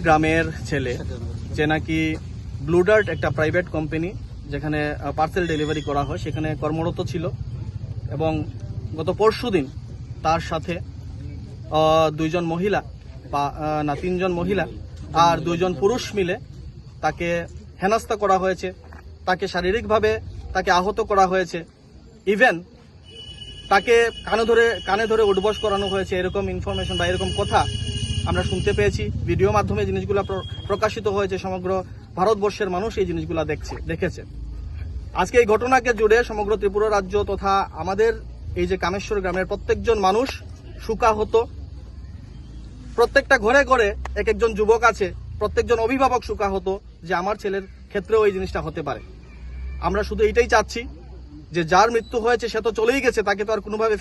গ্রামের ছেলে যে নাকি ব্লু ডার্ট একটা প্রাইভেট কোম্পানি যেখানে পার্সেল ডেলিভারি করা হয় সেখানে কর্মরত ছিল এবং গত পরশুদিন তার সাথে দুইজন মহিলা বা তিনজন মহিলা আর দুইজন পুরুষ মিলে তাকে হেনস্থা করা হয়েছে, তাকে শারীরিকভাবে তাকে আহত করা হয়েছে, ইভেন তাকে কানে ধরে উঠবস করানো হয়েছে। এরকম ইনফরমেশন বা এরকম কথা আমরা শুনতে পেয়েছি। ভিডিও মাধ্যমে জিনিসগুলো প্রকাশিত হয়েছে, সমগ্র ভারতবর্ষের মানুষ এই জিনিসগুলো দেখেছে। আজকে এই ঘটনাকে জুড়ে সমগ্র ত্রিপুরা রাজ্য তথা আমাদের এই যে কামেশ্বর গ্রামের প্রত্যেকজন মানুষ শোকাহত। প্রত্যেকটা ঘরে ঘরে এক একজন যুবক আছে, প্রত্যেকজন অভিভাবক শোকাহত যে আমার ছেলের ক্ষেত্রেও এই জিনিসটা হতে পারে। আমরা শুধু এইটাই চাচ্ছি যে যার মৃত্যু হয়েছে সে তো চলেই গেছে, তাকে তো আর কোনোভাবে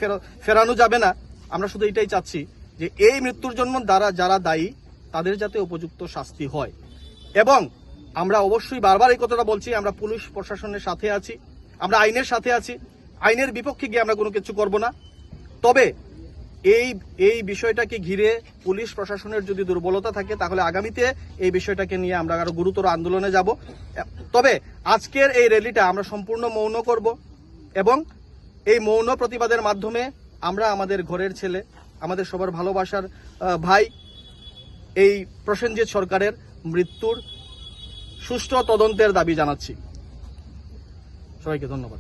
ফেরানো যাবে না। আমরা শুধু এইটাই চাচ্ছি যে এই মৃত্যুর জন্য যারা দায়ী তাদের যাতে উপযুক্ত শাস্তি হয়। এবং আমরা অবশ্যই বারবার এই কথাটা বলছি, আমরা পুলিশ প্রশাসনের সাথে আছি, আমরা আইনের সাথে আছি, আইনের বিপক্ষে গিয়ে আমরা কোনো কিছু করব না। তবে এই বিষয়টাকে ঘিরে পুলিশ প্রশাসনের যদি দুর্বলতা থাকে তাহলে আগামীতে এই বিষয়টাকে নিয়ে আমরা আরো গুরুতর আন্দোলনে যাব। তবে আজকের এই র্যালিটা আমরা সম্পূর্ণ মৌন করব এবং এই মৌন প্রতিবাদের মাধ্যমে আমরা আমাদের ঘরের ছেলে, আমাদের সবার ভালোবাসার ভাই এই প্রসেনজিৎ সরকারের মৃত্যুর সুষ্ঠু তদন্তের দাবি জানাচ্ছি। সবাইকে ধন্যবাদ।